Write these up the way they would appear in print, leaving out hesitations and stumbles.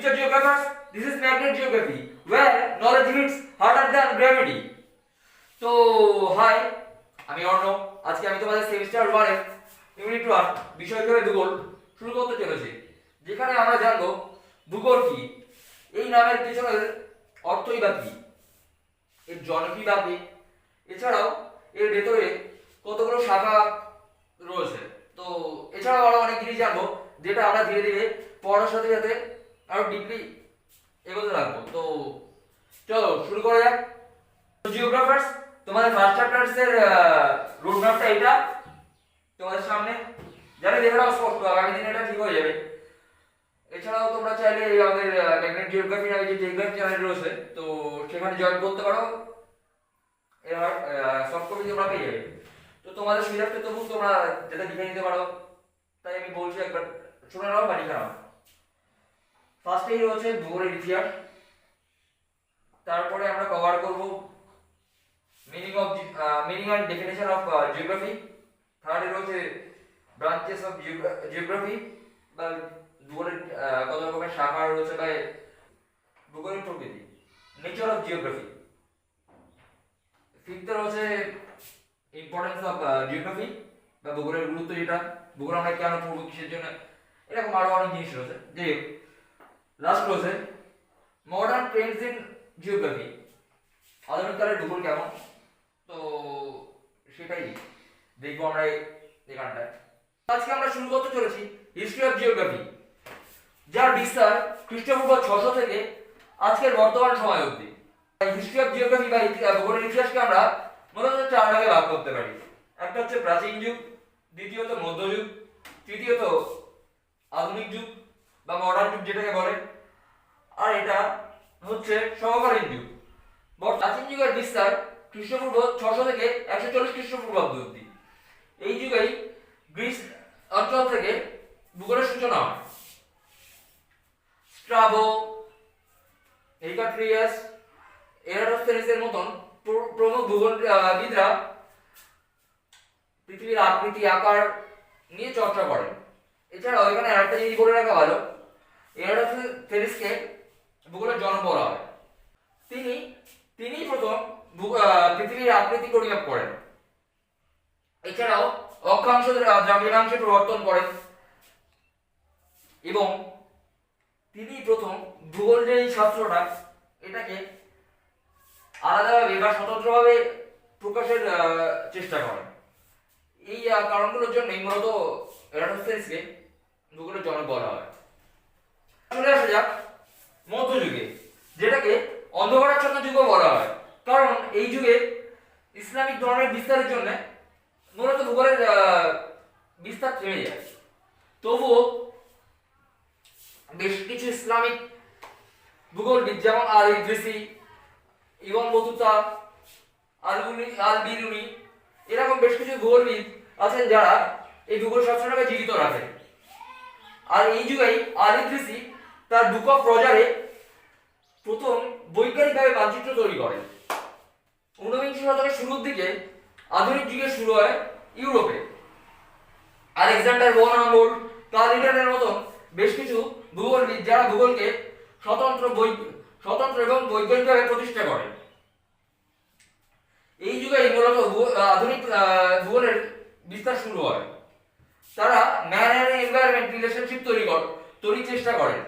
future geographers, this is magnet geography, where knowledge hits harder than gravity. তো high, আমি অর্ণব। আজকে আমি তোমাদের সেমিস্টার 1 এর ইউনিট 1 বিষয় হিসেবে ভূগোল শুরু করতে চলেছি, যেখানে আমরা জানবো ভূগোল কি, এই নামের পেছনের অর্থই বা কি, এর জনকই বা কি, এছাড়াও এর ভেতরে কতগুলো শাখা রয়েছে। তো এছাড়াও আরো অনেক জিনিস জানবো, যেটা আমরা ধীরে ধীরে পড়ার সাথে সাথে আরো ডিপলি এগোতে থাকবো। তো চলো শুরু করা যাক। জিওগ্রাফার্স, তোমাদের ফার্স্ট চ্যাপ্টারস এর রোড ম্যাপটা এটা তোমাদের সামনে, জানি দেখাটাও স্পষ্ট, আগামী দিনে এটা ঠিক হয়ে যাবে। এছাড়াও তোমরা চাইলে আমাদের ম্যাগনেট জিওগ্রাফি নামে যে টেলিগ্রাম চ্যানেল রয়েছে, তো সেখানে জয়েন করতে পারো, এর সফট কপি তোমরা পেয়ে যাবে। তো তোমাদের সুবিধার্থে তবু তোমরা যেটা লিখে নিতে পারো, তাই আমি বলছি একবার শুনে নাও বা লিখে নাও। ফার্স্টেই রয়েছে ভূগোলের ইতিহাস, তারপরে আমরা কভার করব meaning and definition of geography, থার্ডে রয়েছে ব্রাঞ্চেস অফ জিওগ্রাফি বা ভূগোলের কত রকমের শাখা রয়েছে বা ভূগোলের প্রকৃতি, নেচার অফ জিওগ্রাফি। ফিফথে রয়েছে ইম্পর্টেন্স অফ জিওগ্রাফি বা ভূগোলের গুরুত্ব, যেটা ভূগোল আমরা কেন পড়বো, কিসের জন্য, এরকম আরো অনেক জিনিস রয়েছে। যে লাস্ট রয়েছে মডার্ন ট্রেন্ডস ইন জিওগ্রাফি, আধুনিক কালের ভূগোল কেমন, তো সেটাই দেখবো আমরা এখানটায়। আজকে আমরা শুরু করতে চলেছি হিস্ট্রি অফ জিওগ্রাফি, যার বিস্তার খ্রিস্টপূর্ব 600 থেকে আজকের বর্তমান সময় অবধি। হিস্ট্রি অফ জিওগ্রাফি বা ভূগোলের ইতিহাসকে আমরা মূলত 4 ভাগে ভাগ করতে পারি। একটা হচ্ছে প্রাচীন যুগ, দ্বিতীয়ত মধ্যযুগ, তৃতীয়ত আধুনিক যুগ বা মডার্ন যুগ যেটাকে বলে, আর এটা হচ্ছে সমকালীন যুগ। প্রাচীন যুগের বিস্তার খ্রিস্টপূর্ব 600 থেকে 140 খ্রিস্টপূর্বাব্দ অবধি। এই যুগেই গ্রিস অঞ্চল থেকে ভূগোলের সূচনা হয়। স্ট্রাবো, হেকাট্রিয়াস, এরাটোস্থেনিসের মতন প্রমুখ ভূগোলবিদরা পৃথিবীর আকৃতি আকার নিয়ে চর্চা করেন। এছাড়াও এখানে আরেকটা জিনিস বলে রাখা ভালো, এরাটোস্থেনিসকে ভূগোলের জনক বলা হয়। তিনি প্রথম পৃথিবীর আকৃতি পরিমাপ করেন। এছাড়াও অক্ষাংশ দ্রাঘিমাংশে প্রবর্তন করেন এবং তিনি প্রথম ভূগোল যে শাস্ত্রটা, এটাকে আলাদাভাবে বা স্বতন্ত্রভাবে প্রকাশের চেষ্টা করেন। এই কারণগুলোর জন্যই মূলত এরাটোস্থেনিসকে ভূগোলের জনক বলা হয়। চলে আসা যাক মধ্যযুগে, যেটাকে অন্ধকারাচ্ছন্ন যুগও বলা হয়, কারণ এই যুগে ইসলামিক ধর্মের বিস্তারের জন্য মূলত ভূগোলের বিস্তার থেমে যায়। তবুও বেশ কিছু ইসলামিক ভূগোলবিদ যেমন আল ইদ্রিসি, ইবন বতুতা, আল বিরুনি, এরকম বেশ কিছু ভূগোলবিদ আছেন যারা এই ভূগোল শাস্ত্রটাকে জীবিত রাখেন। আর এই যুগেই আল ইদ্রিসি তার বুক অফ রজারে প্রথম বৈজ্ঞানিকভাবে মানচিত্র তৈরি করেন। 19বিংশ শতকের শুরুর দিকে আধুনিক যুগের শুরু হয় ইউরোপে। আলেকজান্ডার ভন হামবোল্ট, কার্ল লিন্ডেনের মতন বেশ কিছু ভূগোলবিদ যারা ভূগোলকে স্বতন্ত্র এবং বৈজ্ঞানিকভাবে প্রতিষ্ঠা করেন। এই যুগেই মূলত আধুনিক ভূগোলের বিস্তার শুরু হয়। তারা ম্যান অ্যান্ড এনভায়রনমেন্ট রিলেশনশিপ তৈরির চেষ্টা করেন।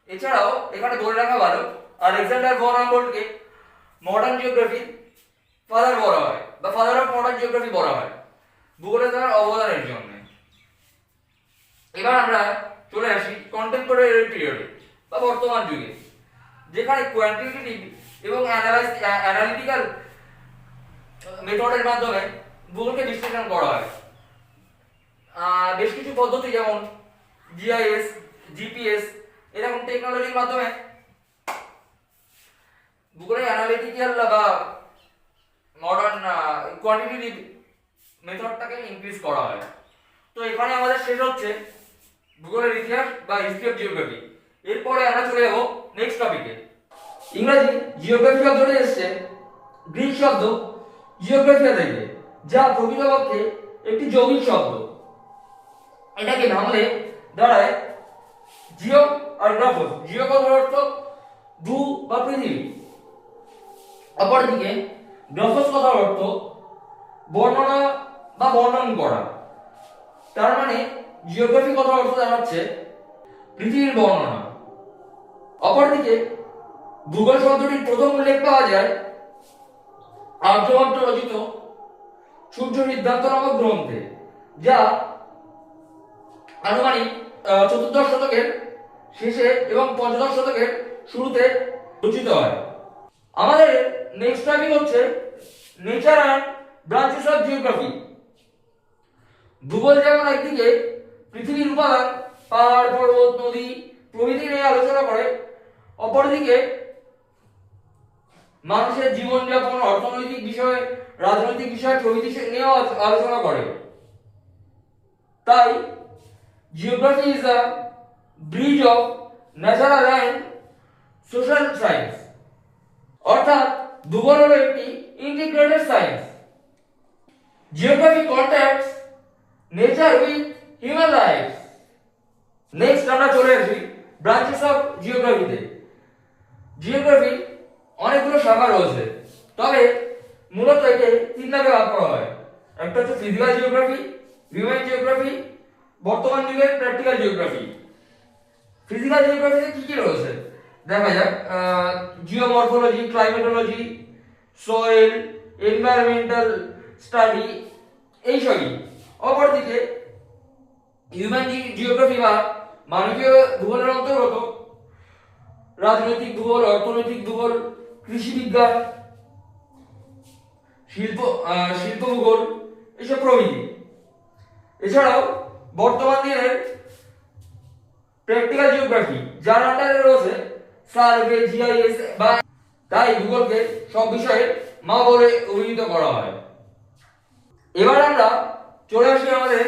এছাড়াও এখানে বলে রাখা ভালো, আলেকজান্ডার ভন হামবোল্টকে মডার্ন জিওগ্রাফির ফাদার বলা হয় বা ফাদার অফ মডার্ন জিওগ্রাফি বলা হয় ভূগোলে তার অবদানের জন্য। এবার আমরা চলে আসি কন্টেম্পোরারি পিরিয়ডে বা বর্তমান যুগে, যেখানে কোয়ান্টিটেটিভ এবং অ্যানালিটিক্যাল মেথডের মাধ্যমে ভূগোলকে বিশ্লেষণ করা হয়। বেশ কিছু পদ্ধতি যেমন জিআইএস, জিপিএস, এরকম টেকনোলজির মাধ্যমে ভূগোলের অ্যানালিটিক্যাল বা মডার্ন কোয়ান্টিটেটিভ মেথডটাকে ইনক্রিজ করা হয়। তো এখানে আমাদের শেষ হচ্ছে ভূগোলের ইতিহাস বা হিস্ট্রি অফ জিওগ্রাফি। এরপরে আমরা চলে যাব নেক্সট টপিকে। ইংরেজি জিওগ্রাফি শব্দটি এসেছে গ্রিক শব্দ জিওগ্রাফিয়া থেকে, যা প্রকৃতপক্ষে একটি যৌগিক শব্দ। এটাকে ভাঙলে দাঁড়ায় আর গ্রাফোস। জিও কথার অর্থ ভূ বা পৃথিবী। অপরদিকে গ্রাফোস কথার অর্থ বর্ণনা বা বর্ণন করা। তার মানে জিওগ্রাফি কথার অর্থ দাঁড়াচ্ছে পৃথিবীর বর্ণনা। অপরদিকে ভূগোল শব্দটির প্রথম উল্লেখ পাওয়া যায় আর্যভট্ট রচিত সূর্য সিদ্ধান্ত নামক গ্রন্থে, যা আনুমানিক চতুর্দশ শতকের শেষে এবং পঞ্চদশ শতকের শুরুতে রচিত হয়। আমাদের নেক্সট টপিক হচ্ছে nature and branches of geography. ভূগোল যেমন একদিকে পৃথিবীর উপাদান, পাহাড়, পর্বত, নদী প্রভৃতি নিয়ে আলোচনা করে, অপরদিকে মানুষের জীবনযাপন, অর্থনৈতিক বিষয়, রাজনৈতিক বিষয় প্রভৃতি নিয়েও আলোচনা করে। তাই geography is a bridge of natural and social science, অর্থাৎ ভূগোল হলো একটি integrated science. Geography contacts nature with human life. Next আমরা চলে আসি ব্রাঞ্চেস অফ জিওগ্রাফিতে। জিওগ্রাফি অনেকগুলো শাখা রয়েছে, তবে মূলত একে তিন ভাগে ভাগ করা হয়। একটা হচ্ছে ফিজিক্যাল জিওগ্রাফি, হিউম্যান জিওগ্রাফি, বর্তমান যুগের প্র্যাকটিক্যাল জিওগ্রাফি। ফিজিক্যাল জিওগ্রাফিতে কি কি রয়েছে দেখা যাক। Geomorphology, climatology, soil, environmental study এইসবই। অপরদিকে হিউম্যান জিওগ্রাফি বা মানবীয় ভূগোলের অন্তর্গত রাজনৈতিক ভূগোল, অর্থনৈতিক ভূগোল, কৃষি বিজ্ঞান, শিল্প ভূগোল এইসব প্রভৃতি। এছাড়াও বর্তমান দিনের প্র্যাকটিক্যাল জিওগ্রাফি, যার আন্ডারে রয়েছে সার্ভে, জিআইএস বা। তাই ভূগোলকে সব বিষয়ে মা বলে অভিহিত করা হয়। এবার আমরা চলে আসি আমাদের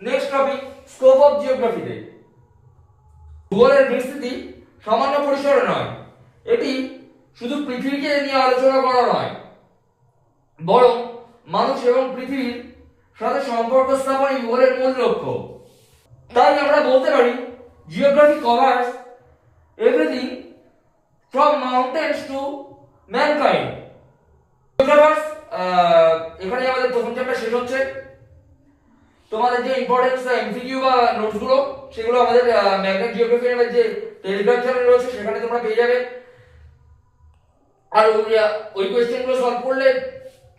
নেক্সট টপিক স্কোপ অফ জিওগ্রাফিতে। ভূগোলের বিস্তৃতি সামান্য পরিসরে নয়, এটি শুধু পৃথিবীকে নিয়ে আলোচনা করা নয়, বরং মানুষ এবং পৃথিবীর সাথে সম্পর্ক স্থাপনই ভূগোলের মূল লক্ষ্য। তাই আমরা বলতে পারি geography covers everything from mountains to mankind. Geographers, এখানে আমাদের প্রথম চ্যাপ্টার শেষ হচ্ছে। তোমাদের যে ইম্পর্টেন্স এমসিকিউ বা নোটসগুলো সেগুলো আমাদের ম্যাগনেট জিওগ্রাফি এর যে টেলিগ্রাম চ্যানেল রয়েছে সেখানে তোমরা পেয়ে যাবে। আর ওই কোয়েশ্চেনগুলো সলভ করলে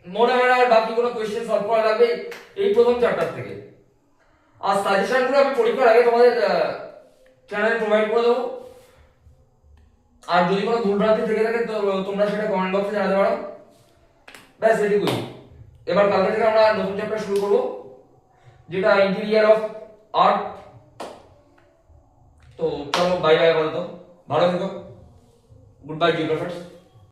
মনে হয় না আর বাকি কোনো কোয়েশ্চেন সলভ করা লাগবে এই প্রথম চ্যাপ্টার থেকে। আর সাজেশনগুলো আমি পরীক্ষার আগে তোমাদের চ্যানেলে প্রোভাইড করে দেবো। আর যদি কোনো ভুলভ্রান্তি থেকে থাকে তো তোমরা সেটা কমেন্ট বক্সে জানাতে পারো। ব্যাস এটুকুই। এবার কালকে থেকে আমরা নতুন চ্যাপ্টার শুরু করবো, যেটা ইন্টেরিয়র অফ আর্ট। তো চলো বাই বাই, বলো তো ভালো থেকো। Good bye জিওগ্রাফার্স।